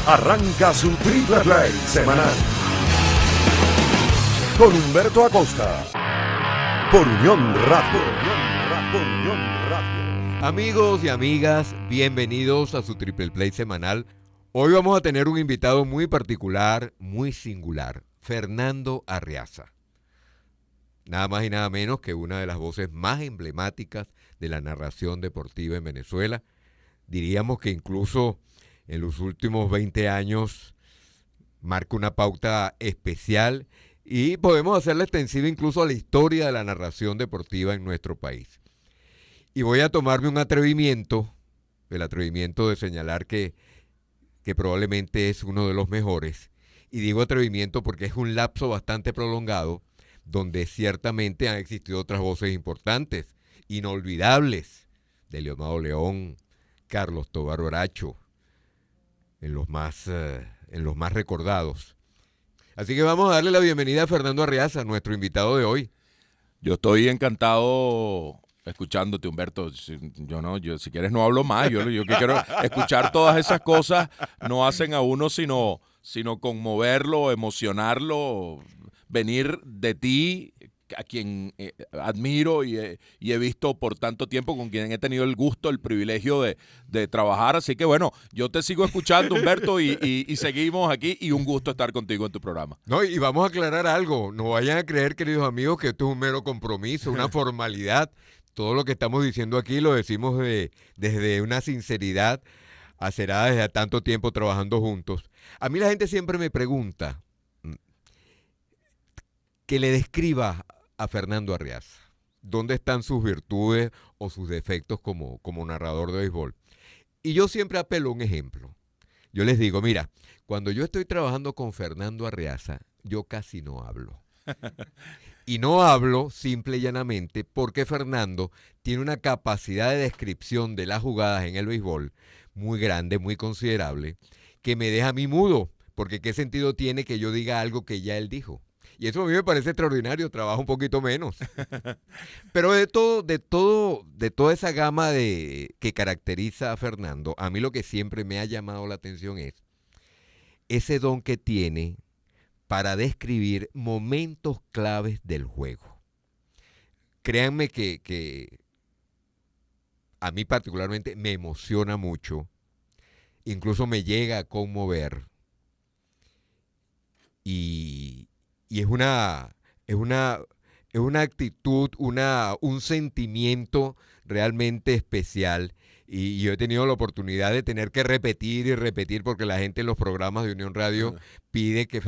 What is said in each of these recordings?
arranca su Triple Play semanal con Humberto Acosta por Unión Radio. Amigos y amigas, bienvenidos a su Triple Play semanal. Hoy vamos a tener un invitado muy particular, muy singular, Fernando Arriaza. Nada más y nada menos que una de las voces más emblemáticas de la narración deportiva en Venezuela. Diríamos que incluso en los últimos 20 años marca una pauta especial y podemos hacerla extensiva incluso a la historia de la narración deportiva en nuestro país. Y voy a tomarme un atrevimiento, el atrevimiento de señalar que probablemente es uno de los mejores. Y digo atrevimiento porque es un lapso bastante prolongado, donde ciertamente han existido otras voces importantes, inolvidables, de Leonardo León, Carlos Tobar Horacho, en los más recordados. Así que vamos a darle la bienvenida a Fernando Arriaza, nuestro invitado de hoy. Yo estoy encantado escuchándote, Humberto. Yo si quieres no hablo más. Yo que quiero escuchar todas esas cosas no hacen a uno sino conmoverlo, emocionarlo, venir de ti, a quien admiro y he visto por tanto tiempo, con quien he tenido el gusto, el privilegio de trabajar. Así que bueno, yo te sigo escuchando, Humberto, y seguimos aquí, y un gusto estar contigo en tu programa. No, y vamos a aclarar algo. No vayan a creer, queridos amigos, que esto es un mero compromiso, una formalidad. Todo lo que estamos diciendo aquí lo decimos desde una sinceridad acerada desde tanto tiempo trabajando juntos. A mí la gente siempre me pregunta que le describa a Fernando Arriaza dónde están sus virtudes o sus defectos como narrador de béisbol. Y yo siempre apelo a un ejemplo. Yo les digo, mira, cuando yo estoy trabajando con Fernando Arriaza, yo casi no hablo. Y no hablo simple y llanamente porque Fernando tiene una capacidad de descripción de las jugadas en el béisbol muy grande, muy considerable, que me deja a mí mudo, porque qué sentido tiene que yo diga algo que ya él dijo. Y eso a mí me parece extraordinario, trabajo un poquito menos. Pero de toda esa gama que caracteriza a Fernando, a mí lo que siempre me ha llamado la atención es ese don que tiene para describir momentos claves del juego. Créanme que a mí particularmente me emociona mucho, incluso me llega a conmover, y es una actitud, un sentimiento realmente especial. Y yo he tenido la oportunidad de tener que repetir y repetir porque la gente en los programas de Unión Radio pide que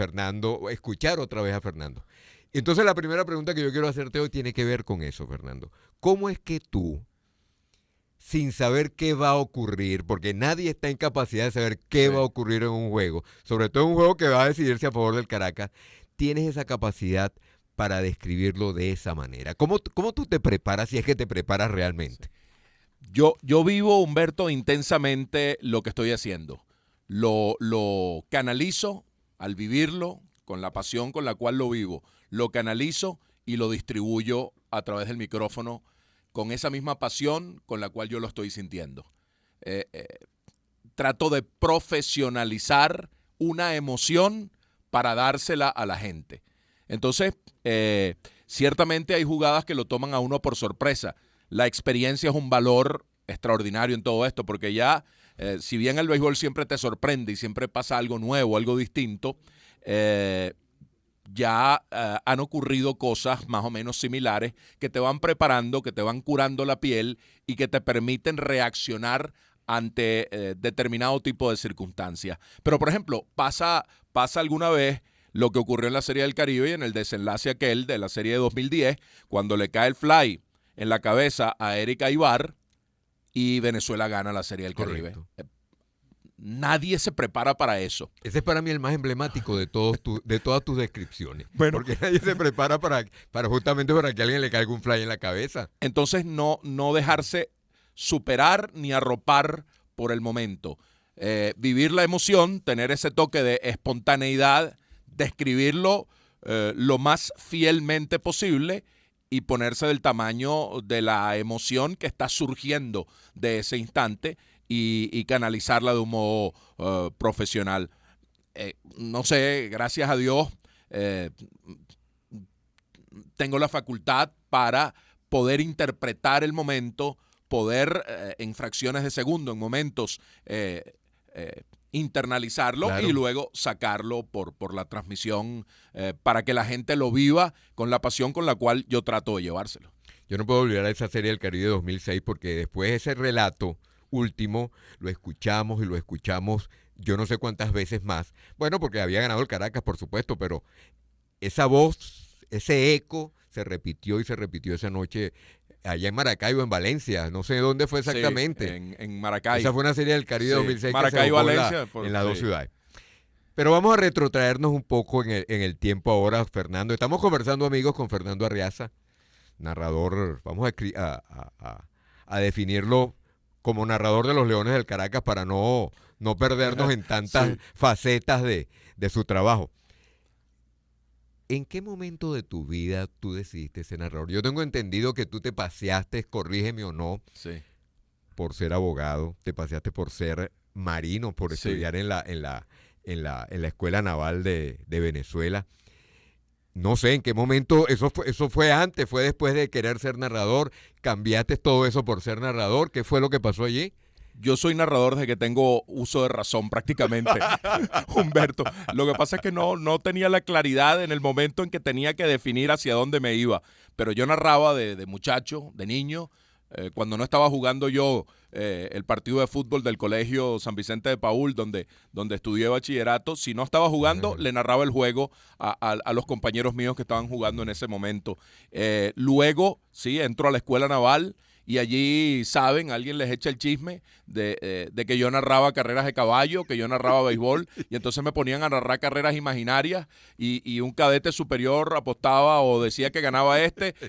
escuchar otra vez a Fernando. Entonces la primera pregunta que yo quiero hacerte hoy tiene que ver con eso, Fernando. ¿Cómo es que tú, sin saber qué va a ocurrir, porque nadie está en capacidad de saber qué va a ocurrir en un juego, sobre todo en un juego que va a decidirse a favor del Caracas, tienes esa capacidad para describirlo de esa manera? ¿Cómo tú te preparas, si es que te preparas realmente? Yo vivo, Humberto, intensamente lo que estoy haciendo. Lo canalizo al vivirlo, con la pasión con la cual lo vivo. Lo canalizo y lo distribuyo a través del micrófono con esa misma pasión con la cual yo lo estoy sintiendo. Trato de profesionalizar una emoción para dársela a la gente. Entonces, ciertamente hay jugadas que lo toman a uno por sorpresa. La experiencia es un valor extraordinario en todo esto, porque ya, si bien el béisbol siempre te sorprende y siempre pasa algo nuevo, algo distinto, ya han ocurrido cosas más o menos similares que te van preparando, que te van curando la piel y que te permiten reaccionar ante determinado tipo de circunstancias. Pero, por ejemplo, pasa alguna vez lo que ocurrió en la Serie del Caribe y en el desenlace aquel de la Serie de 2010, cuando le cae el fly en la cabeza a Eric Aybar y Venezuela gana la Serie del Caribe. Nadie se prepara para eso. Ese es para mí el más emblemático de todas tus descripciones. Bueno, porque nadie se prepara para justamente para que a alguien le caiga un fly en la cabeza. Entonces no dejarse superar ni arropar por el momento. Vivir la emoción, tener ese toque de espontaneidad, describirlo lo más fielmente posible y ponerse del tamaño de la emoción que está surgiendo de ese instante y canalizarla de un modo profesional. No sé, gracias a Dios, tengo la facultad para poder interpretar el momento, poder en fracciones de segundo, en momentos, internalizarlo, Claro. y luego sacarlo por la transmisión para que la gente lo viva con la pasión con la cual yo trato de llevárselo. Yo no puedo olvidar esa serie del Caribe 2006 porque después ese relato último lo escuchamos y lo escuchamos yo no sé cuántas veces más. Bueno, porque había ganado el Caracas, por supuesto, pero esa voz, ese eco se repitió y se repitió esa noche allá en Maracaibo, en Valencia. No sé dónde fue exactamente. Sí, en Maracaibo. Esa fue una serie del Caribe 2006 Maracaibo, que se jugó Valencia, en las dos ciudades. Pero vamos a retrotraernos un poco en el tiempo ahora, Fernando. Estamos conversando, amigos, con Fernando Arriaza, narrador, vamos a definirlo como narrador de los Leones del Caracas para no perdernos en tantas facetas de su trabajo. ¿En qué momento de tu vida tú decidiste ser narrador? Yo tengo entendido que tú te paseaste, corrígeme o no, por ser abogado, te paseaste por ser marino, por estudiar en la Escuela Naval de Venezuela. No sé en qué momento, eso fue antes, fue después de querer ser narrador, cambiaste todo eso por ser narrador, ¿qué fue lo que pasó allí? Yo soy narrador desde que tengo uso de razón prácticamente, Humberto. Lo que pasa es que no tenía la claridad en el momento en que tenía que definir hacia dónde me iba, pero yo narraba de muchacho, de niño, cuando no estaba jugando yo el partido de fútbol del colegio San Vicente de Paúl, donde estudié bachillerato. Si no estaba jugando, le narraba el juego a los compañeros míos que estaban jugando en ese momento. Luego, sí, entro a la Escuela Naval y allí, saben, alguien les echa el chisme de que yo narraba carreras de caballo, que yo narraba béisbol, y entonces me ponían a narrar carreras imaginarias y un cadete superior apostaba o decía que ganaba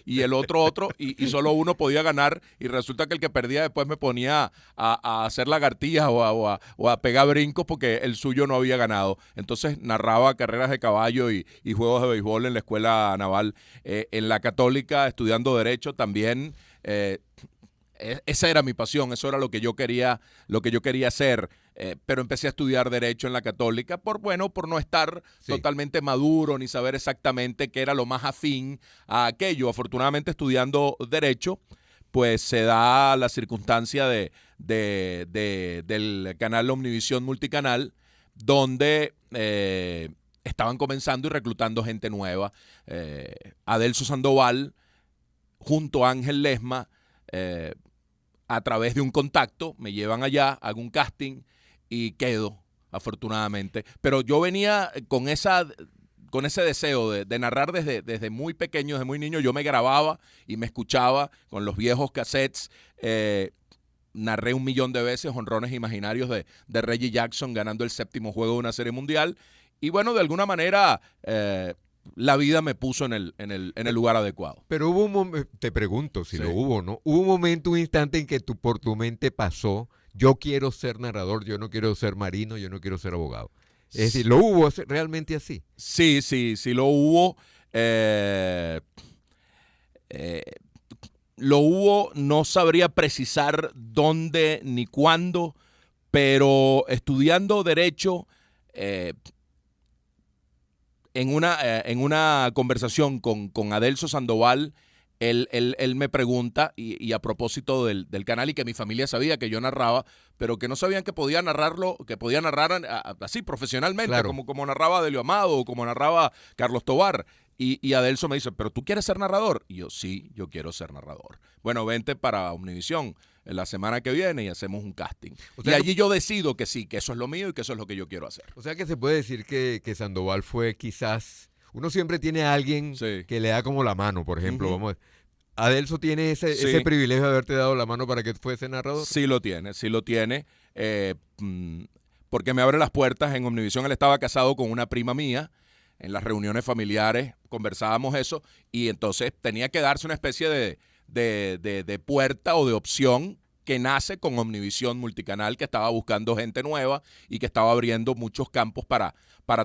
y el otro, y solo uno podía ganar, y resulta que el que perdía después me ponía a hacer lagartijas o a pegar brincos porque el suyo no había ganado. Entonces narraba carreras de caballo y juegos de béisbol en la Escuela Naval. En la Católica, estudiando Derecho también. Esa era mi pasión, eso era lo que yo quería hacer, pero empecé a estudiar Derecho en la Católica por no estar totalmente maduro ni saber exactamente qué era lo más afín a aquello. Afortunadamente, estudiando Derecho, pues se da la circunstancia del canal Omnivisión Multicanal, donde estaban comenzando y reclutando gente nueva. Adelso Sandoval junto a Ángel Lesma, a través de un contacto, me llevan allá, hago un casting y quedo, afortunadamente. Pero yo venía con ese deseo de narrar desde muy pequeño, desde muy niño. Yo me grababa y me escuchaba con los viejos cassettes. Narré 1.000.000 de veces jonrones imaginarios de Reggie Jackson ganando el 7º juego de una serie mundial. Y bueno, de alguna manera la vida me puso en el lugar adecuado. Pero hubo un momento, te pregunto si lo hubo, ¿no? Hubo un momento, un instante en que por tu mente pasó, yo quiero ser narrador, yo no quiero ser marino, yo no quiero ser abogado. Es decir, ¿lo hubo realmente así? Sí, lo hubo. Lo hubo, no sabría precisar dónde ni cuándo, pero estudiando Derecho, en una conversación con Adelso Sandoval, él me pregunta, y a propósito del canal, y que mi familia sabía que yo narraba, pero que no sabían que podía narrarlo, que podía narrar así profesionalmente, claro, como narraba Delio Amado o como narraba Carlos Tobar. Y Adelso me dice, ¿pero tú quieres ser narrador? Y yo, sí, yo quiero ser narrador. Bueno, vente para Omnivisión la semana que viene y hacemos un casting. Y allí yo decido que sí, que eso es lo mío y que eso es lo que yo quiero hacer. O sea que se puede decir que Sandoval fue quizás... Uno siempre tiene a alguien que le da como la mano, por ejemplo. ¿Adelso tiene ese privilegio de haberte dado la mano para que fuese narrador? Sí lo tiene. Porque me abre las puertas. En Omnivisión él estaba casado con una prima mía. En las reuniones familiares conversábamos eso, y entonces tenía que darse una especie de puerta o de opción que nace con Omnivisión Multicanal, que estaba buscando gente nueva y que estaba abriendo muchos campos para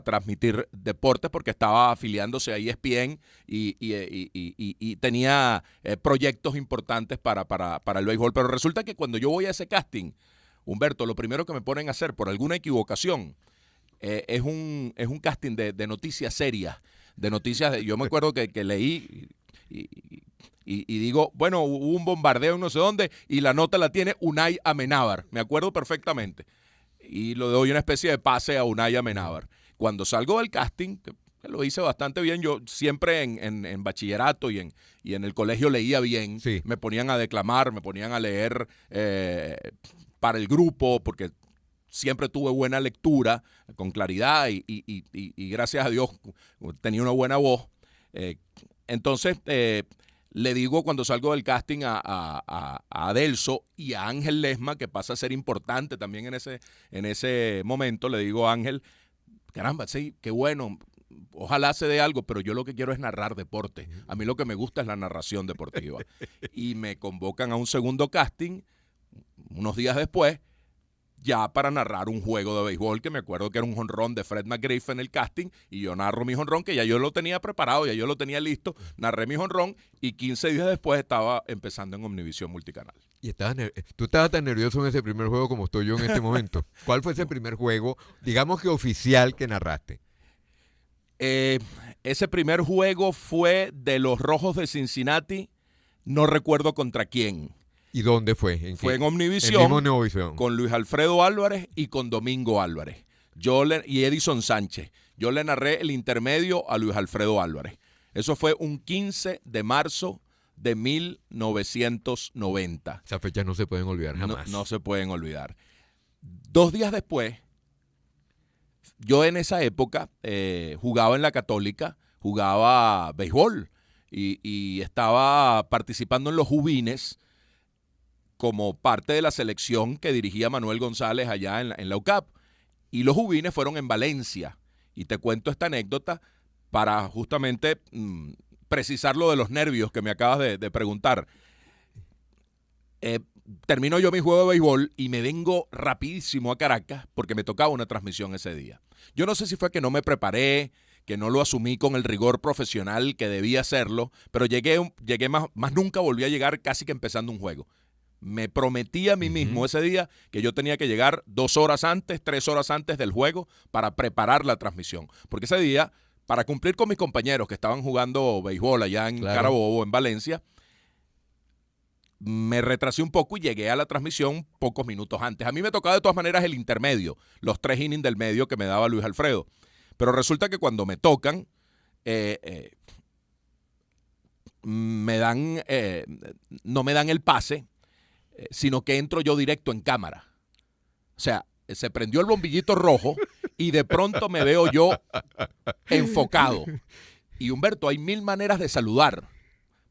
transmitir deportes, porque estaba afiliándose a ESPN y tenía proyectos importantes para el béisbol. Pero resulta que cuando yo voy a ese casting, Humberto, lo primero que me ponen a hacer por alguna equivocación es un casting de noticias serias, de noticias. Yo me acuerdo que leí y digo, bueno, hubo un bombardeo en no sé dónde y la nota la tiene Unai Amenábar, me acuerdo perfectamente. Y le doy una especie de pase a Unai Amenábar. Cuando salgo del casting, que lo hice bastante bien, yo siempre en bachillerato y en el colegio leía bien, Sí. me ponían a declamar, me ponían a leer para el grupo, porque siempre tuve buena lectura, con claridad y gracias a Dios tenía una buena voz. Entonces, le digo cuando salgo del casting a Adelso y a Ángel Lesma, que pasa a ser importante también en ese momento, le digo a Ángel, caramba, sí, qué bueno, ojalá se dé algo, pero yo lo que quiero es narrar deporte. A mí lo que me gusta es la narración deportiva. Y me convocan a un segundo casting unos días después, ya para narrar un juego de béisbol, que me acuerdo que era un jonrón de Fred McGriff en el casting, y yo narro mi jonrón, que ya yo lo tenía preparado, ya yo lo tenía listo, narré mi jonrón, y 15 días después estaba empezando en Omnivisión Multicanal. Y tú estabas tan nervioso en ese primer juego como estoy yo en este momento. ¿Cuál fue ese primer juego, digamos que oficial, que narraste? Ese primer juego fue de los Rojos de Cincinnati, no recuerdo contra quién. ¿Y dónde fue? Fue en En Omnivisión, mismo Omnivisión. con Luis Alfredo Álvarez y con Domingo Álvarez. Y Edison Sánchez. Yo le narré el intermedio a Luis Alfredo Álvarez. Eso fue un 15 de marzo de 1990. Esas fechas no se pueden olvidar jamás. No se pueden olvidar. 2 días después, yo en esa época jugaba en la Católica, jugaba béisbol y estaba participando en los juvines como parte de la selección que dirigía Manuel González allá en la UCAP. Y los juvines fueron en Valencia. Y te cuento esta anécdota para justamente precisar lo de los nervios que me acabas de preguntar. Termino yo mi juego de béisbol y me vengo rapidísimo a Caracas porque me tocaba una transmisión ese día. Yo no sé si fue que no me preparé, que no lo asumí con el rigor profesional que debía hacerlo, pero llegué más nunca volví a llegar casi que empezando un juego. Me prometí a mí mismo ese día que yo tenía que llegar 2 horas antes, 3 horas antes del juego para preparar la transmisión. Porque ese día, para cumplir con mis compañeros que estaban jugando béisbol allá en Carabobo, en Valencia, me retrasé un poco y llegué a la transmisión pocos minutos antes. A mí me tocaba de todas maneras el intermedio, los 3 innings del medio que me daba Luis Alfredo. Pero resulta que cuando me tocan, no me dan el pase, sino que entro yo directo en cámara. O sea, se prendió el bombillito rojo y de pronto me veo yo enfocado. Y Humberto, hay 1000 maneras de saludar.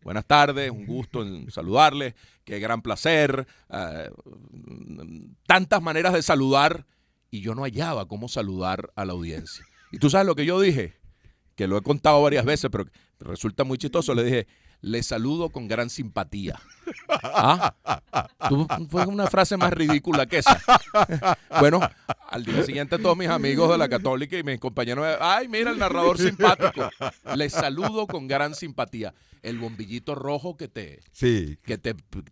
Buenas tardes, un gusto en saludarles, qué gran placer. Tantas maneras de saludar y yo no hallaba cómo saludar a la audiencia. Y tú sabes lo que yo dije, que lo he contado varias veces, pero resulta muy chistoso. Le dije, le saludo con gran simpatía. ¿Ah? Fue una frase más ridícula que esa. Bueno, al día siguiente todos mis amigos de la Católica y mis compañeros, ay, mira el narrador simpático. Le saludo con gran simpatía. El bombillito rojo que te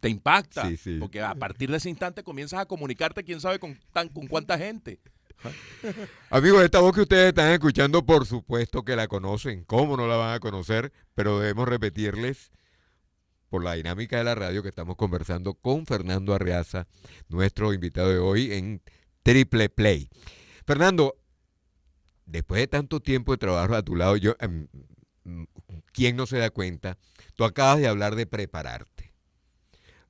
impacta. Sí. Porque a partir de ese instante comienzas a comunicarte, quién sabe con cuánta gente. Amigos, esta voz que ustedes están escuchando, por supuesto que la conocen. ¿Cómo no la van a conocer? Pero debemos repetirles, por la dinámica de la radio, que estamos conversando con Fernando Arriaza, nuestro invitado de hoy en Triple Play. Fernando, después de tanto tiempo de trabajo a tu lado, ¿quién no se da cuenta? Tú acabas de hablar de prepararte.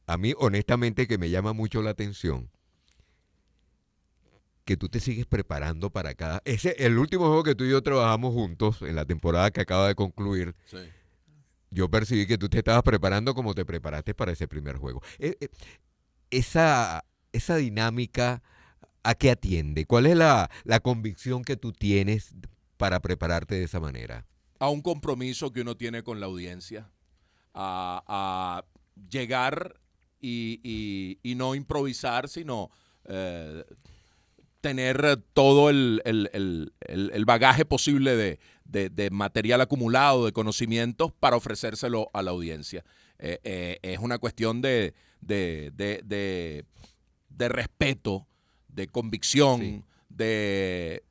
A mí, honestamente, que me llama mucho la atención que tú te sigues preparando para el último juego que tú y yo trabajamos juntos en la temporada que acaba de concluir. Sí. Yo percibí que tú te estabas preparando como te preparaste para ese primer juego. Esa dinámica, ¿a qué atiende? ¿Cuál es la convicción que tú tienes para prepararte de esa manera? A un compromiso que uno tiene con la audiencia, a llegar y no improvisar, sino tener todo el bagaje posible de material acumulado, de conocimientos para ofrecérselo a la audiencia. Es una cuestión de de respeto, de convicción, Sí. de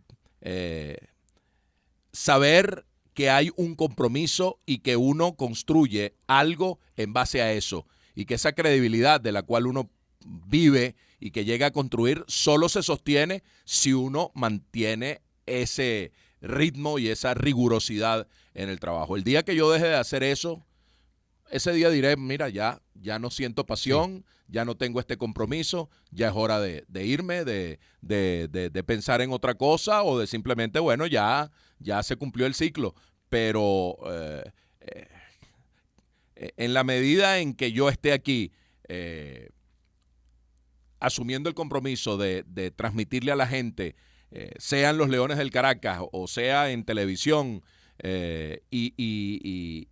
saber que hay un compromiso y que uno construye algo en base a eso y que esa credibilidad de la cual uno vive y que llega a construir solo se sostiene si uno mantiene ese ritmo y esa rigurosidad en el trabajo. El día que yo deje de hacer eso, ese día diré, mira, ya no siento pasión, ya no tengo este compromiso, ya es hora de irme, de pensar en otra cosa o de simplemente, bueno, ya se cumplió el ciclo. Pero en la medida en que yo esté aquí asumiendo el compromiso de transmitirle a la gente, sean los Leones del Caracas o sea en televisión, y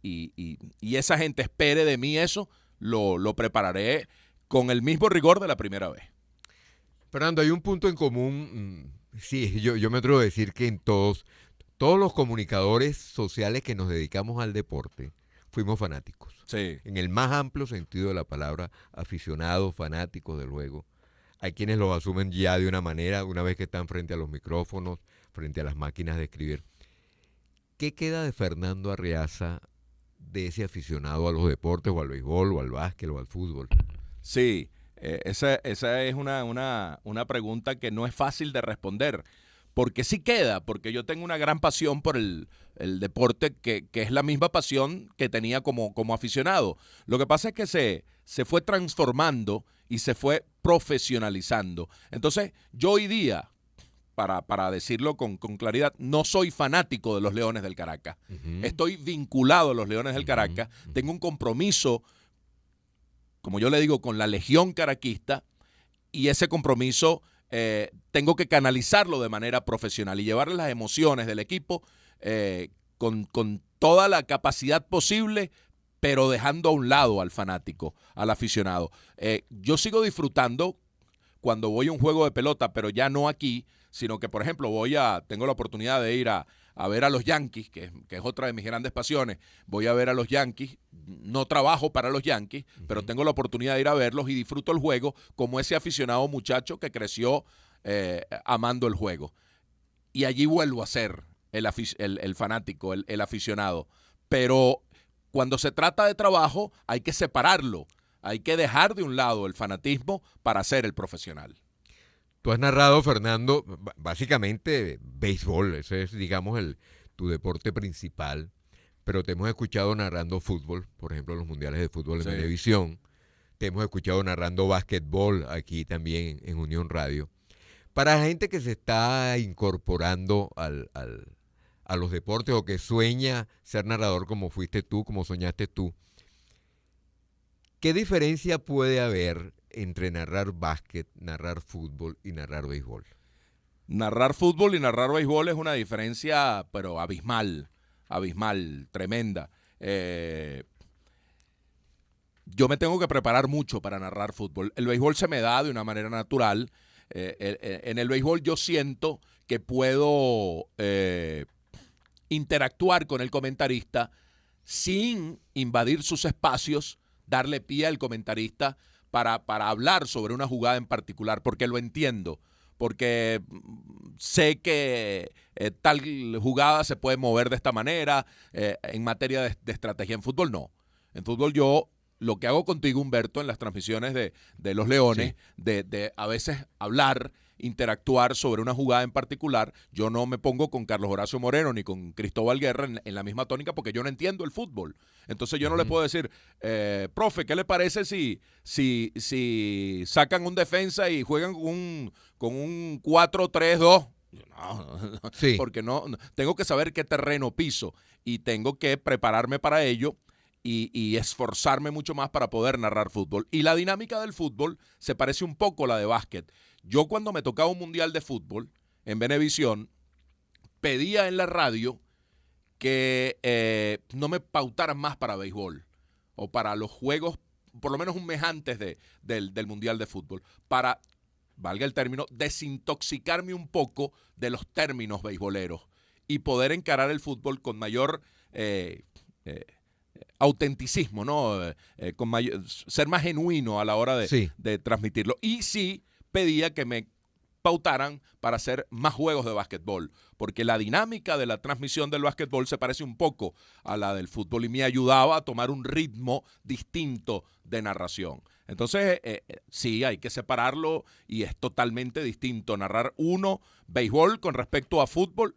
esa gente espere de mí eso, lo prepararé con el mismo rigor de la primera vez. Fernando, hay un punto en común, sí, yo me atrevo a decir que en todos los comunicadores sociales que nos dedicamos al deporte, fuimos fanáticos. Sí. En el más amplio sentido de la palabra, aficionados, fanáticos, de luego. Hay quienes los asumen ya de una manera, una vez que están frente a los micrófonos, frente a las máquinas de escribir. ¿Qué queda de Fernando Arriaza, de ese aficionado a los deportes, o al béisbol, o al básquet, o al fútbol? Sí, esa es una pregunta que no es fácil de responder, porque sí queda, porque yo tengo una gran pasión por el deporte que es la misma pasión que tenía como aficionado. Lo que pasa es que se fue transformando y se fue profesionalizando. Entonces, yo hoy día, para decirlo con claridad, no soy fanático de los Leones del Caracas. Uh-huh. Estoy vinculado a los Leones del Caracas, tengo un compromiso, como yo le digo, con la Legión Caraquista, y ese compromiso tengo que canalizarlo de manera profesional y llevarle las emociones del equipo con toda la capacidad posible, pero dejando a un lado al fanático, al aficionado. Yo sigo disfrutando cuando voy a un juego de pelota, pero ya no aquí, sino que, por ejemplo, tengo la oportunidad de ir a ver a los Yankees, que es otra de mis grandes pasiones. Voy a ver a los Yankees, no trabajo para los Yankees, pero tengo la oportunidad de ir a verlos y disfruto el juego como ese aficionado muchacho que creció amando el juego. Y allí vuelvo a ser el fanático, el aficionado. Pero cuando se trata de trabajo hay que separarlo, hay que dejar de un lado el fanatismo para ser el profesional. Tú has narrado, Fernando, básicamente béisbol, ese es, digamos, tu deporte principal, pero te hemos escuchado narrando fútbol, por ejemplo, los mundiales de fútbol en televisión, te hemos escuchado narrando básquetbol aquí también en Unión Radio. Para la gente que se está incorporando a los deportes o que sueña ser narrador como fuiste tú, como soñaste tú, ¿qué diferencia puede haber entre narrar básquet, narrar fútbol y narrar béisbol? Narrar fútbol y narrar béisbol es una diferencia, pero abismal, tremenda. Yo me tengo que preparar mucho para narrar fútbol. El béisbol se me da de una manera natural. En el béisbol yo siento que puedo interactuar con el comentarista sin invadir sus espacios, darle pie al comentarista para hablar sobre una jugada en particular, porque lo entiendo, porque sé que tal jugada se puede mover de esta manera. En materia de estrategia, en fútbol no. En fútbol yo lo que hago contigo, Humberto, en las transmisiones de los Leones, de a veces hablar, interactuar sobre una jugada en particular, yo no me pongo con Carlos Horacio Moreno ni con Cristóbal Guerra en la misma tónica porque yo no entiendo el fútbol. Entonces yo no le puedo decir, profe, ¿qué le parece si sacan un defensa y juegan con un 4-3-2? No, porque no, tengo que saber qué terreno piso y tengo que prepararme para ello y esforzarme mucho más para poder narrar fútbol. Y la dinámica del fútbol se parece un poco a la de básquet. Yo cuando me tocaba un mundial de fútbol en Venevisión, pedía en la radio que no me pautaran más para béisbol o para los juegos, por lo menos un mes antes del mundial de fútbol, para, valga el término, desintoxicarme un poco de los términos beisboleros y poder encarar el fútbol con mayor autenticismo, ¿no? Ser más genuino a la hora de transmitirlo. Y sí, pedía que me pautaran para hacer más juegos de básquetbol, porque la dinámica de la transmisión del básquetbol se parece un poco a la del fútbol y me ayudaba a tomar un ritmo distinto de narración. Entonces, sí, hay que separarlo y es totalmente distinto narrar béisbol con respecto a fútbol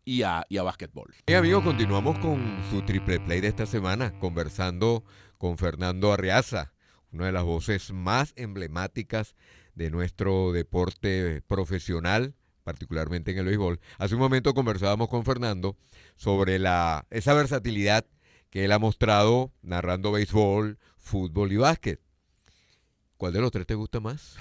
y a básquetbol. Bien, amigos, continuamos con su triple play de esta semana, conversando con Fernando Arriaza, una de las voces más emblemáticas de nuestro deporte profesional, particularmente en el béisbol. Hace un momento conversábamos con Fernando sobre esa versatilidad que él ha mostrado narrando béisbol, fútbol y básquet. ¿Cuál de los tres te gusta más?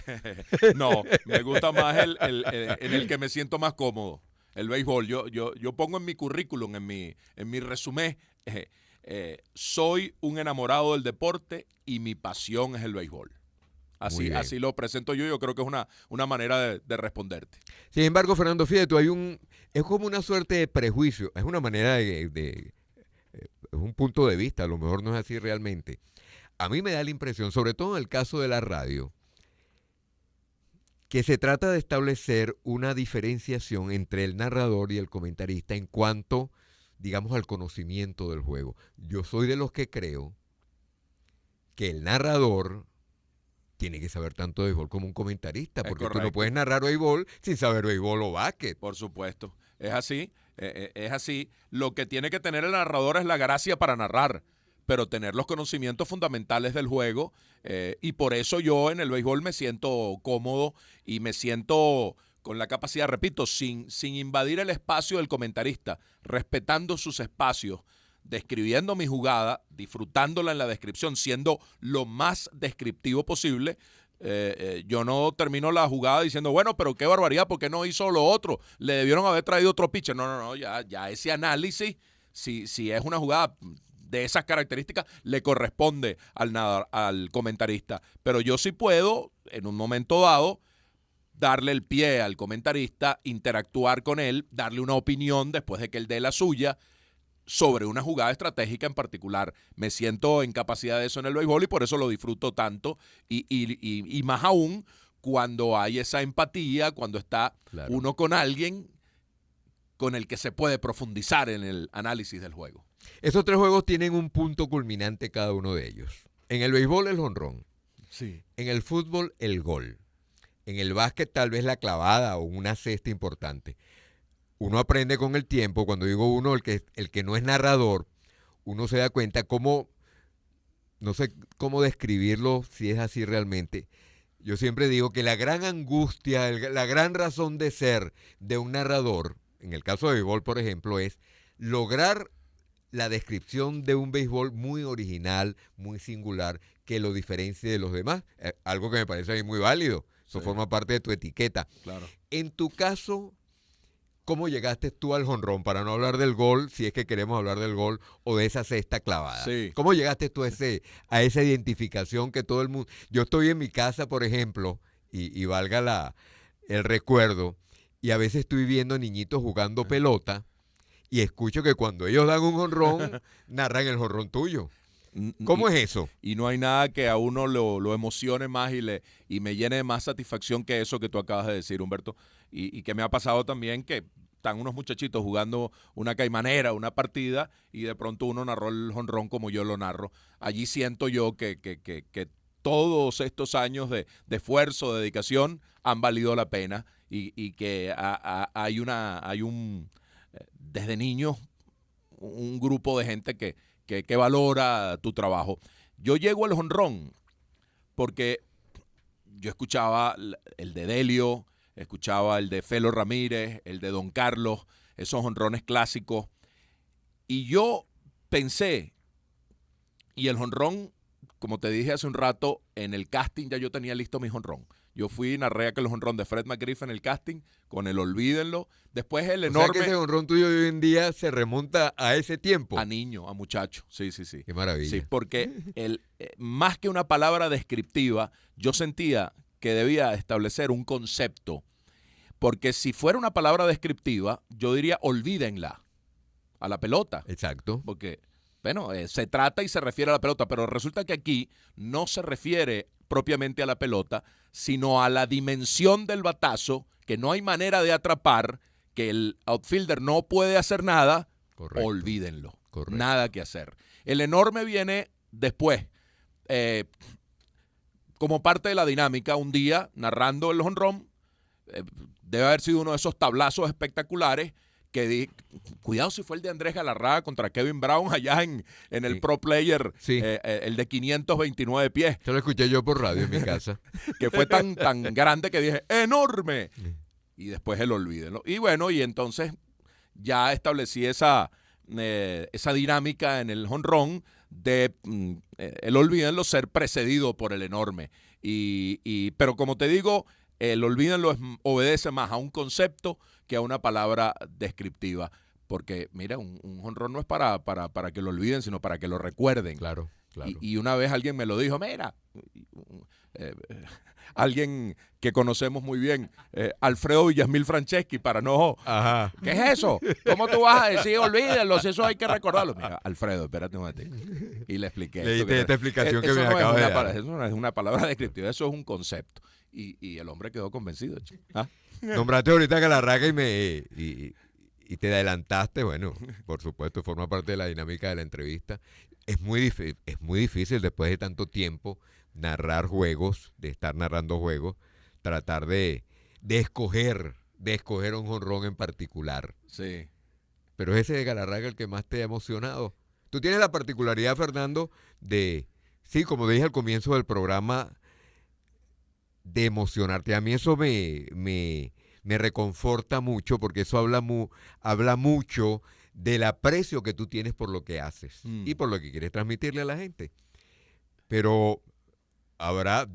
No, me gusta más en el que me siento más cómodo, el béisbol. Yo pongo en mi currículum, en mi resumen, soy un enamorado del deporte y mi pasión es el béisbol. Así lo presento yo creo que es una manera de responderte. Sin embargo, Fernando, fíjate, es como una suerte de prejuicio, es una manera es un punto de vista, a lo mejor no es así realmente. A mí me da la impresión, sobre todo en el caso de la radio, que se trata de establecer una diferenciación entre el narrador y el comentarista en cuanto, digamos, al conocimiento del juego. Yo soy de los que creo que el narrador tiene que saber tanto de béisbol como un comentarista, porque tú no puedes narrar béisbol sin saber béisbol o básquet. Por supuesto, es así, es así. Lo que tiene que tener el narrador es la gracia para narrar, pero tener los conocimientos fundamentales del juego, y por eso yo en el béisbol me siento cómodo y me siento con la capacidad, repito, sin invadir el espacio del comentarista, respetando sus espacios, describiendo mi jugada, disfrutándola en la descripción, siendo lo más descriptivo posible. Yo no termino la jugada diciendo, bueno, pero qué barbaridad, ¿por qué no hizo lo otro? Le debieron haber traído otro pitcher. No, ya ese análisis, si es una jugada de esas características, le corresponde al comentarista. Pero yo sí puedo, en un momento dado, darle el pie al comentarista, interactuar con él, darle una opinión después de que él dé la suya sobre una jugada estratégica en particular. Me siento en capacidad de eso en el béisbol y por eso lo disfruto tanto y más aún cuando hay esa empatía, cuando está uno con alguien con el que se puede profundizar en el análisis del juego. Esos tres juegos tienen un punto culminante cada uno de ellos. En el béisbol el jonrón, sí. En el fútbol el gol, en el básquet tal vez la clavada o una cesta importante. Uno aprende con el tiempo, cuando digo uno, el que no es narrador, uno se da cuenta cómo, no sé cómo describirlo si es así realmente. Yo siempre digo que la gran angustia, la gran razón de ser de un narrador, en el caso de béisbol, por ejemplo, es lograr la descripción de un béisbol muy original, muy singular, que lo diferencie de los demás. Algo que me parece a mí muy válido. Eso forma parte de tu etiqueta. Claro. En tu caso, ¿cómo llegaste tú al jonrón? Para no hablar del gol, si es que queremos hablar del gol, o de esa cesta clavada. Sí. ¿Cómo llegaste tú a esa identificación que todo el mundo... Yo estoy en mi casa, por ejemplo, y valga el recuerdo, y a veces estoy viendo niñitos jugando pelota, y escucho que cuando ellos dan un jonrón, narran el jonrón tuyo. ¿Cómo es eso? Y no hay nada que a uno lo emocione más y me llene de más satisfacción que eso que tú acabas de decir, Humberto. Y que me ha pasado también que están unos muchachitos jugando una caimanera, una partida, y de pronto uno narró el jonrón como yo lo narro. Allí siento yo que todos estos años de esfuerzo, de dedicación, han valido la pena y que hay desde niños un grupo de gente que valora tu trabajo. Yo llego al jonrón porque yo escuchaba el de Delio, escuchaba el de Felo Ramírez, el de Don Carlos, esos jonrones clásicos, y yo pensé, y el jonrón, como te dije hace un rato, en el casting ya yo tenía listo mi jonrón. Yo fui y narré aquel jonrón de Fred McGriff en el casting, con el olvídenlo. Después el enorme... O sea que ese jonrón tuyo de hoy en día se remonta a ese tiempo. A niño, a muchacho, sí. Qué maravilla. Sí, porque más que una palabra descriptiva, yo sentía que debía establecer un concepto. Porque si fuera una palabra descriptiva, yo diría olvídenla a la pelota. Exacto. Porque... Bueno, se trata y se refiere a la pelota, pero resulta que aquí no se refiere propiamente a la pelota, sino a la dimensión del batazo, que no hay manera de atrapar, que el outfielder no puede hacer nada. Correcto. Olvídenlo. Correcto. Nada que hacer. El enorme viene después, como parte de la dinámica, un día narrando el jonrón, debe haber sido uno de esos tablazos espectaculares que cuidado si fue el de Andrés Galarraga contra Kevin Brown allá en el Pro Player, Sí. El de 529 pies, Eso lo escuché yo por radio en mi casa. que fue tan grande que dije, ¡enorme! Y después el olvídenlo. Y bueno, y entonces ya establecí esa dinámica en el jonrón de el olvídenlo ser precedido por el enorme. Pero como te digo, el olvídenlo obedece más a un concepto que a una palabra descriptiva. Porque, mira, un jonrón no es para que lo olviden, sino para que lo recuerden. Claro, claro. Y una vez alguien me lo dijo, mira, alguien que conocemos muy bien, Alfredo Villasmil Franceschi, para no... Ajá. ¿Qué es eso? ¿Cómo tú vas a decir olvídenlo? Si eso hay que recordarlo. Mira, Alfredo, espérate un momento. Y le expliqué. Leíste esta explicación que eso me no acabas de es dar. eso no es una palabra descriptiva, eso es un concepto. Y el hombre quedó convencido. ¿Ah? Nombraste ahorita Galarraga y te adelantaste. Bueno, por supuesto, forma parte de la dinámica de la entrevista. Es muy difícil después de tanto tiempo narrar juegos, de estar narrando juegos, tratar de escoger un jonrón en particular. Sí. Pero es ese de Galarraga el que más te ha emocionado. Tú tienes la particularidad, Fernando, sí, como dije al comienzo del programa, de emocionarte. A mí eso me reconforta mucho porque eso habla mucho del aprecio que tú tienes por lo que haces y por lo que quieres transmitirle a la gente. Pero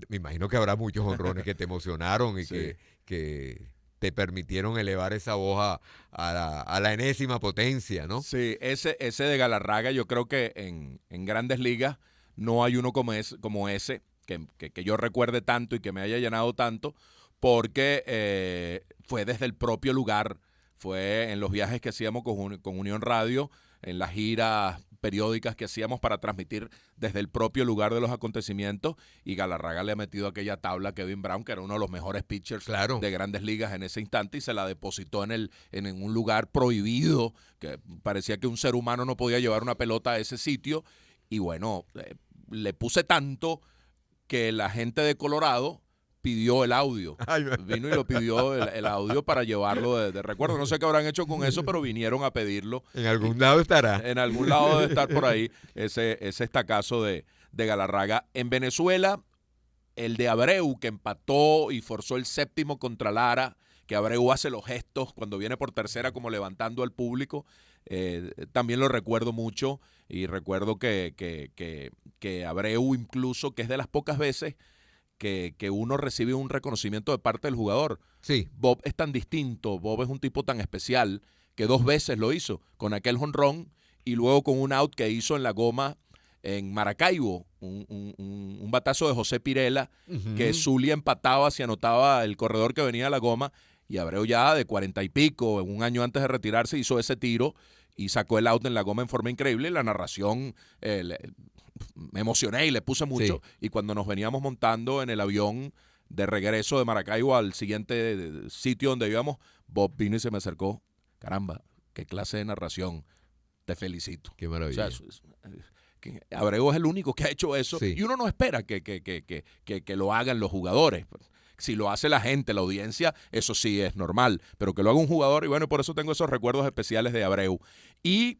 me imagino que habrá muchos jonrones que te emocionaron y Sí. que te permitieron elevar esa voz a la enésima potencia, ¿no? Sí, ese de Galarraga, yo creo que en Grandes Ligas no hay uno como ese que yo recuerde tanto y que me haya llenado tanto, porque fue desde el propio lugar, fue en los viajes que hacíamos con Unión Radio, en las giras periódicas que hacíamos para transmitir desde el propio lugar de los acontecimientos, y Galarraga le ha metido aquella tabla a Kevin Brown, que era uno de los mejores pitchers Claro. de Grandes Ligas en ese instante, y se la depositó en un lugar prohibido, que parecía que un ser humano no podía llevar una pelota a ese sitio, y bueno, le puse tanto que la gente de Colorado pidió el audio. Vino y lo pidió el audio para llevarlo de recuerdo. No sé qué habrán hecho con eso, pero vinieron a pedirlo. En algún lado estará. En algún lado debe estar por ahí ese estacazo de Galarraga. En Venezuela, el de Abreu, que empató y forzó el séptimo contra Lara, que Abreu hace los gestos cuando viene por tercera como levantando al público, también lo recuerdo mucho, y recuerdo que Abreu incluso, que es de las pocas veces que uno recibe un reconocimiento de parte del jugador. Sí. Bob es tan distinto, Bob es un tipo tan especial que 2 veces lo hizo, con aquel jonrón y luego con un out que hizo en la goma en Maracaibo, un batazo de José Pirela, que Zulia empataba si anotaba el corredor que venía a la goma, y Abreu ya de 40 y pico, un año antes de retirarse, hizo ese tiro y sacó el out en la goma en forma increíble, y la narración... me emocioné y le puse mucho, sí. Y cuando nos veníamos montando en el avión de regreso de Maracaibo al siguiente sitio donde íbamos, Bob vino y se me acercó. Caramba, qué clase de narración, te felicito. Qué maravilla. O sea, Abreu es el único que ha hecho eso, sí. Y uno no espera que lo hagan los jugadores. Si lo hace la gente, la audiencia, eso sí es normal, pero que lo haga un jugador, y bueno, por eso tengo esos recuerdos especiales de Abreu. Y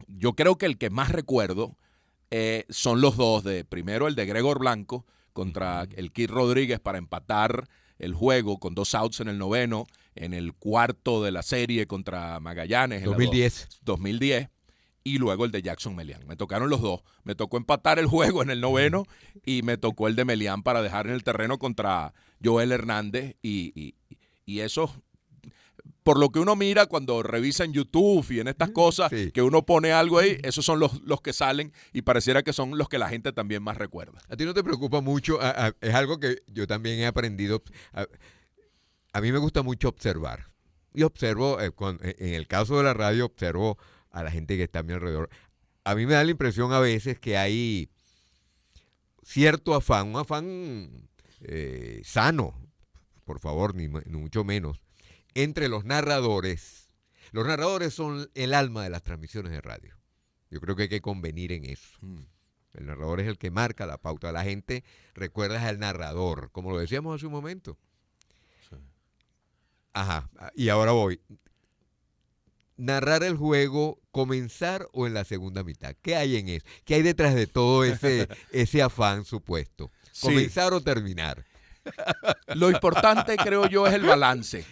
yo creo que el que más recuerdo son los dos, primero el de Gregor Blanco contra el Kid Rodríguez para empatar el juego con 2 outs en el noveno, en el cuarto de la serie contra Magallanes en 2010, y luego el de Jackson Melián. Me tocaron los dos. Me tocó empatar el juego en el noveno y me tocó el de Melián para dejar en el terreno contra Joel Hernández, y eso... Por lo que uno mira cuando revisa en YouTube y en estas cosas, sí. Que uno pone algo ahí, esos son los que salen y pareciera que son los que la gente también más recuerda. ¿A ti no te preocupa mucho? Es algo que yo también he aprendido. A mí me gusta mucho observar. Y observo, en el caso de la radio, observo a la gente que está a mi alrededor. A mí me da la impresión a veces que hay cierto afán, un afán sano, por favor, ni mucho menos, entre los narradores. Los narradores son el alma de las transmisiones de radio. Yo creo que hay que convenir en eso. El narrador es el que marca la pauta. La gente recuerda al narrador, como lo decíamos hace un momento. Sí. Ajá, y ahora voy. Narrar el juego, comenzar o en la segunda mitad. ¿Qué hay en eso? ¿Qué hay detrás de todo ese afán supuesto? ¿Comenzar o terminar? Lo importante, creo yo, es el balance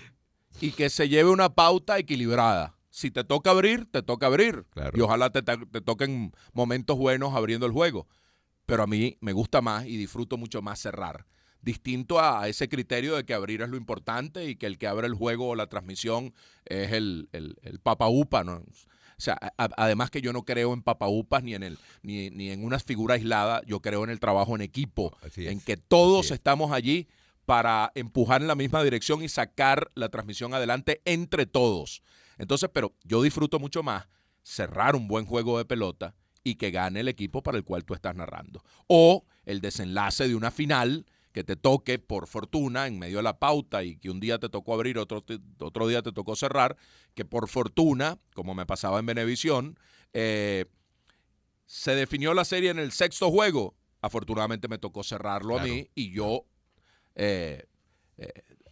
y que se lleve una pauta equilibrada. Si te toca abrir, te toca abrir. Claro. Y ojalá te toquen momentos buenos abriendo el juego. Pero a mí me gusta más y disfruto mucho más cerrar. Distinto a ese criterio de que abrir es lo importante y que el que abre el juego o la transmisión es el papaupa, ¿no? O sea, además que yo no creo en papaupas ni en una figura aislada, yo creo en el trabajo en equipo, en que todos estamos allí para empujar en la misma dirección y sacar la transmisión adelante entre todos. Entonces, pero yo disfruto mucho más cerrar un buen juego de pelota y que gane el equipo para el cual tú estás narrando. O el desenlace de una final que te toque por fortuna en medio de la pauta y que un día te tocó abrir, otro día te tocó cerrar, que por fortuna, como me pasaba en Venevisión, se definió la serie en el sexto juego. Afortunadamente me tocó cerrarlo a mí y yo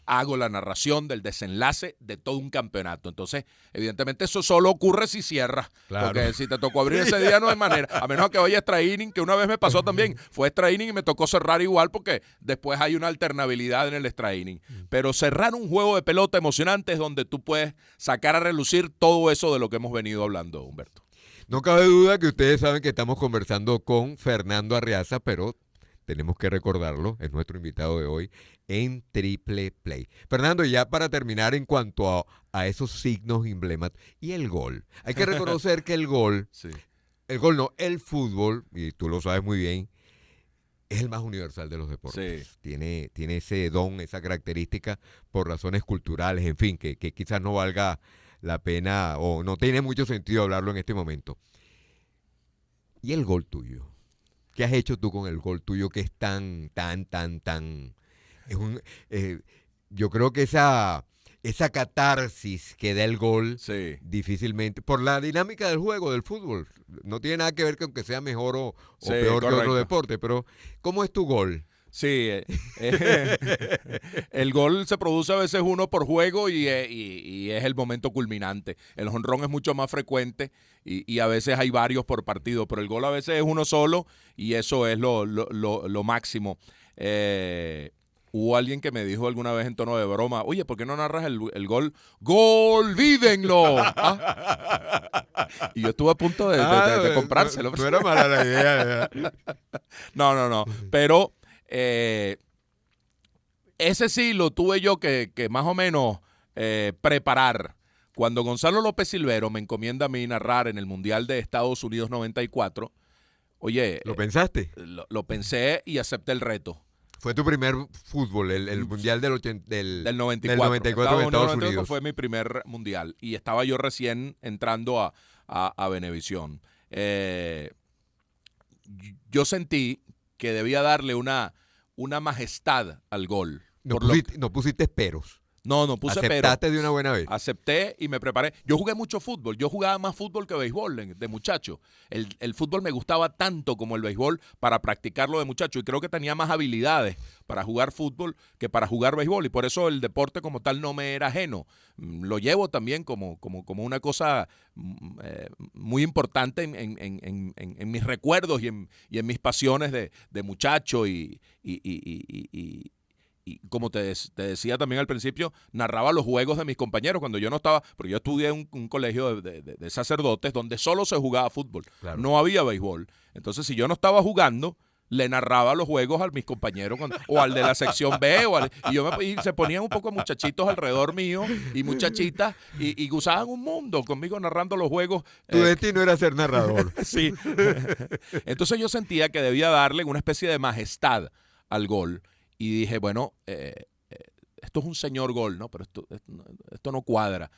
hago la narración del desenlace de todo un campeonato. Entonces, evidentemente, eso solo ocurre si cierras. Claro. Porque si te tocó abrir ese día no hay manera. A menos que vaya extra inning, que una vez me pasó también. Fue extra inning y me tocó cerrar igual porque después hay una alternabilidad en el extra inning. Pero cerrar un juego de pelota emocionante es donde tú puedes sacar a relucir todo eso de lo que hemos venido hablando, Humberto. No cabe duda que ustedes saben que estamos conversando con Fernando Arriaza, pero tenemos que recordarlo, es nuestro invitado de hoy en Triple Play. Fernando, ya para terminar en cuanto a esos signos emblemáticos y el gol. Hay que reconocer que el gol, el fútbol, y tú lo sabes muy bien, es el más universal de los deportes. Sí. Tiene ese don, esa característica por razones culturales, en fin, que quizás no valga la pena o no tiene mucho sentido hablarlo en este momento. ¿Y el gol tuyo? ¿Qué has hecho tú con el gol tuyo que es tan? Es yo creo que esa catarsis que da el gol difícilmente, por la dinámica del juego, del fútbol, no tiene nada que ver con que sea mejor o peor que otro deporte, pero ¿cómo es tu gol? Sí, el gol se produce a veces uno por juego y es el momento culminante. El jonrón es mucho más frecuente y a veces hay varios por partido, pero el gol a veces es uno solo y eso es lo máximo. Hubo alguien que me dijo alguna vez en tono de broma, oye, ¿por qué no narras el gol? ¡Golvídenlo! ¿Ah? Y yo estuve a punto de comprárselo. No era mala la idea. No, pero ese sí lo tuve yo que más o menos preparar. Cuando Gonzalo López Silvero me encomienda a mí narrar en el Mundial de Estados Unidos 94, oye... ¿Lo pensaste? Lo pensé y acepté el reto. Fue tu primer fútbol, el Mundial del 94 de Estados Unidos. Fue mi primer Mundial y estaba yo recién entrando a Venevisión. Yo sentí que debía darle una majestad al gol. No pusiste peros. No puse peros. Aceptaste de una buena vez. Acepté y me preparé. Yo jugué mucho fútbol. Yo jugaba más fútbol que béisbol de muchacho. El fútbol me gustaba tanto como el béisbol para practicarlo de muchacho. Y creo que tenía más habilidades para jugar fútbol que para jugar béisbol. Y por eso el deporte como tal no me era ajeno. Lo llevo también como una cosa muy importante en mis recuerdos y en mis pasiones de muchacho y como te decía también al principio, narraba los juegos de mis compañeros cuando yo no estaba, porque yo estudié en un colegio de sacerdotes donde solo se jugaba fútbol, claro. No había béisbol. Entonces, si yo no estaba jugando, le narraba los juegos a mis compañeros o al de la sección B y se ponían un poco muchachitos alrededor mío y muchachitas y gozaban un mundo conmigo narrando los juegos. Tu destino era ser narrador. Sí. Entonces yo sentía que debía darle una especie de majestad al gol. Y dije, bueno, esto es un señor gol, ¿no? Pero esto no cuadra.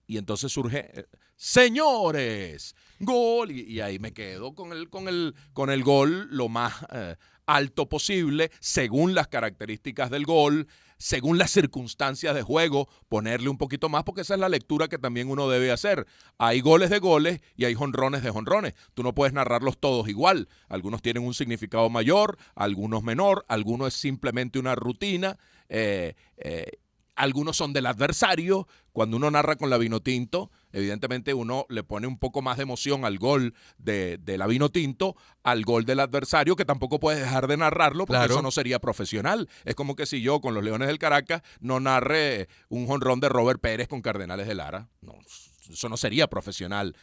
Y entonces surge, señores, gol. Y ahí me quedo con el gol lo más alto posible, según las características del gol, según las circunstancias de juego, ponerle un poquito más, porque esa es la lectura que también uno debe hacer. Hay goles de goles y hay jonrones de jonrones. Tú no puedes narrarlos todos igual. Algunos tienen un significado mayor, algunos menor, algunos es simplemente una rutina. Algunos son del adversario. Cuando uno narra con la Vinotinto, evidentemente uno le pone un poco más de emoción al gol de la Vinotinto, al gol del adversario, que tampoco puedes dejar de narrarlo porque Claro. eso no sería profesional. Es como que si yo con los Leones del Caracas no narre un jonrón de Robert Pérez con Cardenales de Lara. No, eso no sería profesional.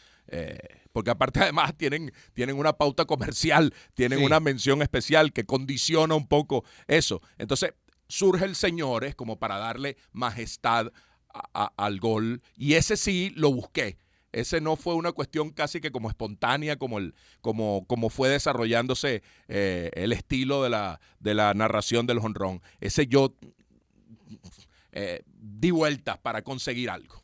Porque aparte además tienen una pauta comercial, tienen Sí. una mención especial que condiciona un poco eso. Entonces surge el Señores como para darle majestad al gol, y ese sí lo busqué. Ese no fue una cuestión casi que como espontánea, como fue desarrollándose el estilo de la narración del jonrón. Ese yo di vueltas para conseguir algo.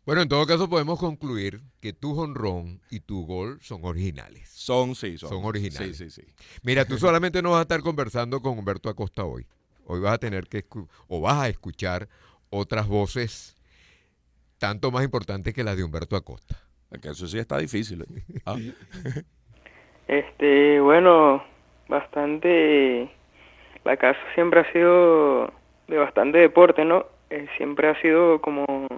Bueno, en todo caso podemos concluir que tu jonrón y tu gol son originales. Son originales. Sí. Mira, tú solamente no vas a estar conversando con Humberto Acosta hoy. Hoy vas a tener que vas a escuchar otras voces tanto más importantes que las de Humberto Acosta. Porque eso sí está difícil. ¿Ah? Bueno, bastante. La casa siempre ha sido de bastante deporte, ¿no? Siempre ha sido como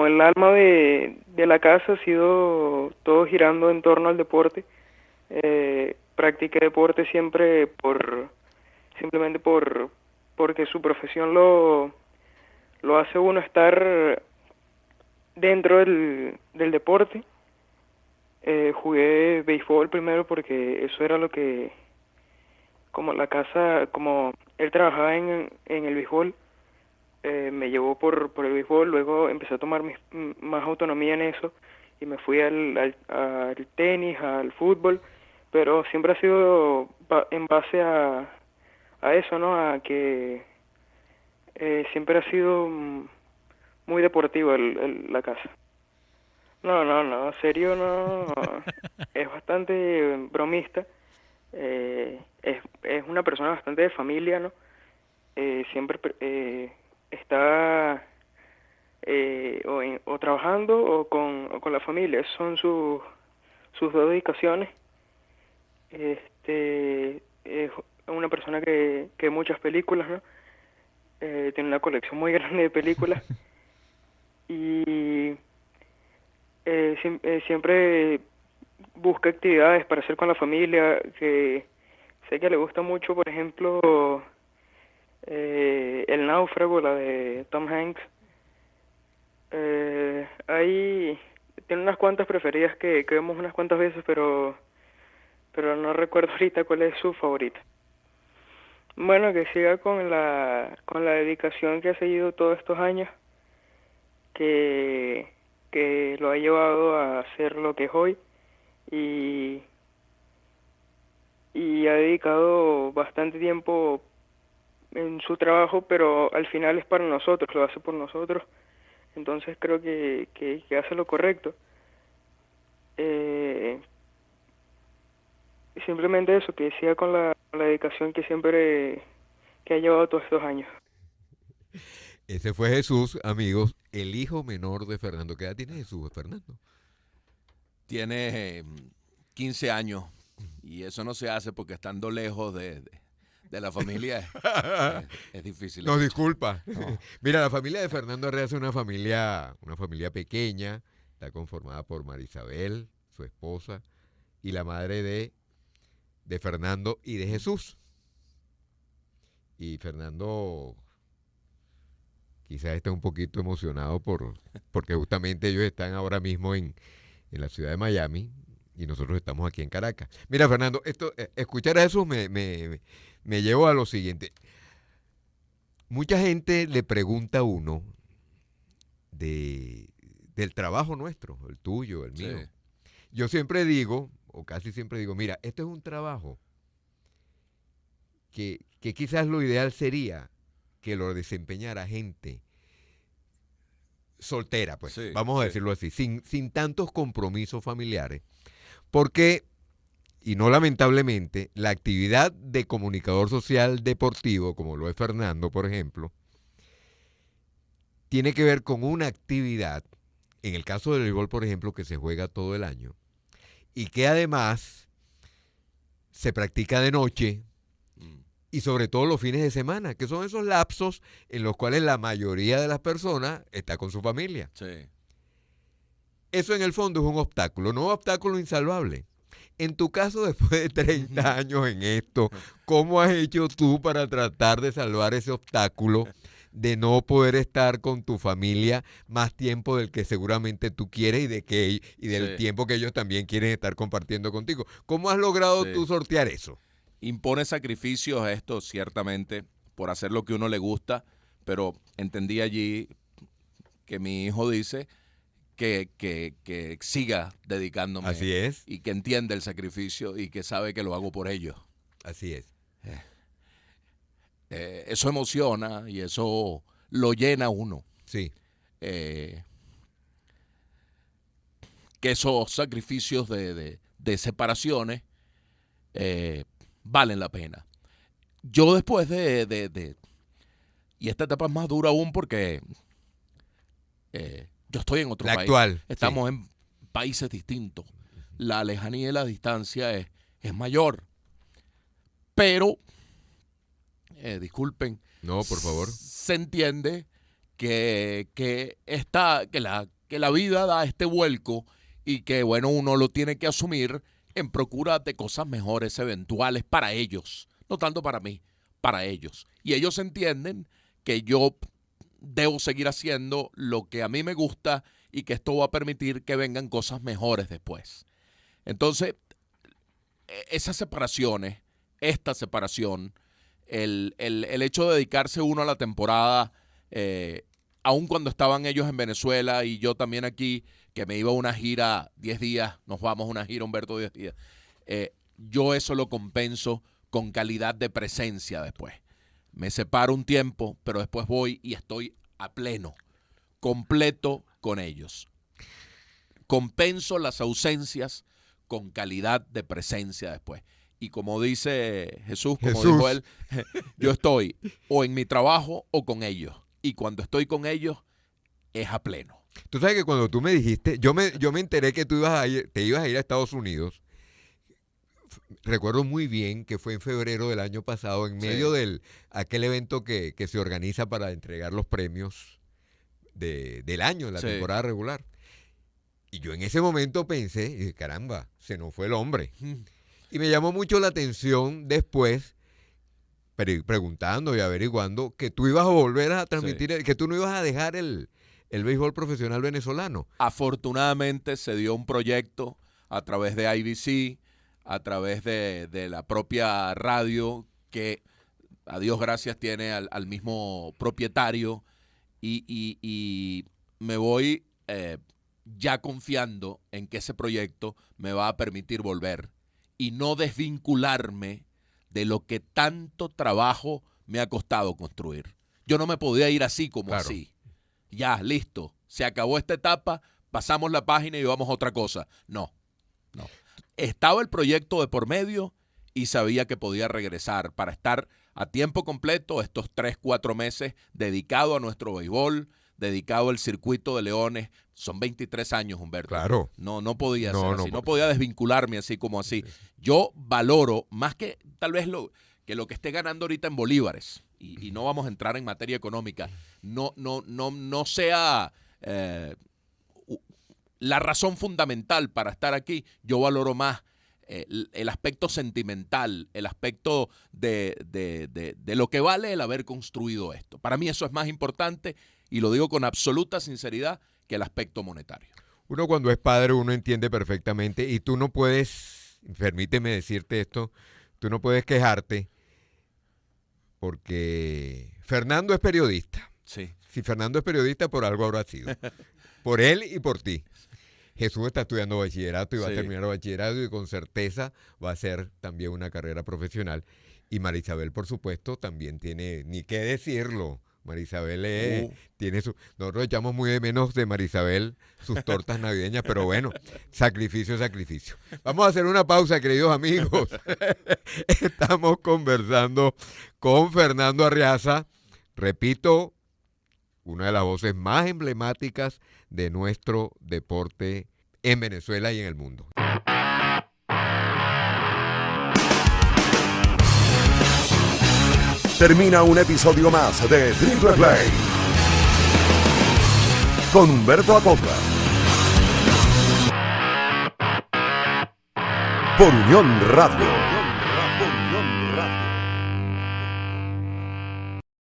el alma de la casa, ha sido todo girando en torno al deporte. Practiqué deporte siempre simplemente porque su profesión lo hace uno estar dentro del deporte. Jugué béisbol primero porque eso era lo que, como la casa, como él trabajaba en el béisbol, me llevó por el béisbol. Luego empecé a tomar más autonomía en eso y me fui al tenis, al fútbol, pero siempre ha sido en base a eso, ¿no? A que siempre ha sido muy deportivo la casa. No, serio no. Es bastante bromista. Es una persona bastante de familia, ¿no? Siempre está o trabajando o con la familia. Esas son sus dos dedicaciones. Es una persona que ve muchas películas, ¿no? Tiene una colección muy grande de películas. Y siempre busca actividades para hacer con la familia, que sé que le gusta mucho, por ejemplo, El Náufrago, la de Tom Hanks. Ahí tiene unas cuantas preferidas que vemos unas cuantas veces, pero no recuerdo ahorita cuál es su favorita. Bueno, que siga con la dedicación que ha seguido todos estos años, que lo ha llevado a ser lo que es hoy, y ha dedicado bastante tiempo en su trabajo, pero al final es para nosotros, lo hace por nosotros. Entonces creo que hace lo correcto. Simplemente eso, que siga con la dedicación que ha llevado todos estos años. Ese fue Jesús, amigos, el hijo menor de Fernando. ¿Qué edad tiene Jesús, Fernando? Tiene 15 años y eso no se hace porque estando lejos de la familia es difícil. No, disculpa. No. Mira, la familia de Fernando Arreaza es una familia pequeña. Está conformada por Marisabel, su esposa, y la madre de Fernando y de Jesús. Y Fernando quizás esté un poquito emocionado porque justamente ellos están ahora mismo en la ciudad de Miami y nosotros estamos aquí en Caracas. Mira, Fernando, escuchar a Jesús me llevó a lo siguiente. Mucha gente le pregunta a uno del trabajo nuestro, el tuyo, el mío. Sí. Yo siempre digo, o casi siempre digo, mira, esto es un trabajo que quizás lo ideal sería que lo desempeñara gente soltera, pues, Sí, vamos a sí. decirlo así, sin tantos compromisos familiares, porque y no lamentablemente, la actividad de comunicador social deportivo, como lo es Fernando, por ejemplo, tiene que ver con una actividad, en el caso del béisbol, por ejemplo, que se juega todo el año, y que además se practica de noche y sobre todo los fines de semana, que son esos lapsos en los cuales la mayoría de las personas está con su familia. Sí. Eso en el fondo es un obstáculo, no un obstáculo insalvable. En tu caso, después de 30 años en esto, ¿cómo has hecho tú para tratar de salvar ese obstáculo de no poder estar con tu familia más tiempo del que seguramente tú quieres y del tiempo que ellos también quieren estar compartiendo contigo? ¿Cómo has logrado tú sortear eso? Impone sacrificios esto, ciertamente, por hacer lo que uno le gusta, pero entendí allí que mi hijo dice que siga dedicándome. Así es. Y que entiende el sacrificio y que sabe que lo hago por ellos. Así es. Eso emociona y eso lo llena a uno. Sí. Que esos sacrificios de separaciones valen la pena. Yo después y esta etapa es más dura aún porque yo estoy en otro la país. Actual. Estamos en países distintos. La lejanía y la distancia es mayor. Pero, disculpen. No, por favor. Se entiende que la vida da este vuelco y que, bueno, uno lo tiene que asumir en procura de cosas mejores eventuales para ellos. No tanto para mí, para ellos. Y ellos entienden que yo debo seguir haciendo lo que a mí me gusta y que esto va a permitir que vengan cosas mejores después. Entonces, esas separaciones, esta separación, el hecho de dedicarse uno a la temporada, aun cuando estaban ellos en Venezuela y yo también aquí, que me iba a una gira 10 días, nos vamos a una gira, Humberto, 10 días, yo eso lo compenso con calidad de presencia después. Me separo un tiempo, pero después voy y estoy a pleno, completo con ellos. Compenso las ausencias con calidad de presencia después. Y como dice Jesús, dijo él, yo estoy o en mi trabajo o con ellos. Y cuando estoy con ellos, es a pleno. Tú sabes que cuando tú me dijiste, yo me enteré que te ibas a ir a Estados Unidos. Recuerdo muy bien que fue en febrero del año pasado, en medio de aquel evento que se organiza para entregar los premios del año, de la temporada regular. Y yo en ese momento pensé, caramba, se nos fue el hombre. Y me llamó mucho la atención después, preguntando y averiguando, que tú ibas a volver a transmitir, que tú no ibas a dejar el béisbol profesional venezolano. Afortunadamente se dio un proyecto a través de IBC, a través de la propia radio, que a Dios gracias tiene al mismo propietario, y me voy ya confiando en que ese proyecto me va a permitir volver y no desvincularme de lo que tanto trabajo me ha costado construir. Yo no me podía ir así como así. Ya, listo, se acabó esta etapa, pasamos la página y vamos a otra cosa. No. Estaba el proyecto de por medio y sabía que podía regresar para estar a tiempo completo estos 3-4 meses dedicado a nuestro béisbol, dedicado al circuito de Leones. Son 23 años, Humberto. Claro. No podía ser así, no podía desvincularme así como así. Yo valoro más que tal vez lo que esté ganando ahorita en bolívares, y no vamos a entrar en materia económica, no sea la razón fundamental para estar aquí. Yo valoro más el aspecto sentimental, el aspecto de lo que vale el haber construido esto. Para mí eso es más importante, y lo digo con absoluta sinceridad, que el aspecto monetario. Uno cuando es padre, uno entiende perfectamente, y tú no puedes, permíteme decirte esto, tú no puedes quejarte porque Fernando es periodista. Sí. Si Fernando es periodista, por algo habrá sido. Por él y por ti. Jesús está estudiando bachillerato y va a terminar bachillerato, y con certeza va a ser también una carrera profesional. Y María Isabel, por supuesto, también tiene, ni qué decirlo, Marisabel tiene nosotros echamos muy de menos de Marisabel sus tortas navideñas, pero bueno, sacrificio. Vamos a hacer una pausa, queridos amigos. Estamos conversando con Fernando Arriaza, repito, una de las voces más emblemáticas de nuestro deporte en Venezuela y en el mundo. Termina un episodio más de Triple Play con Humberto Acosta por Unión Radio.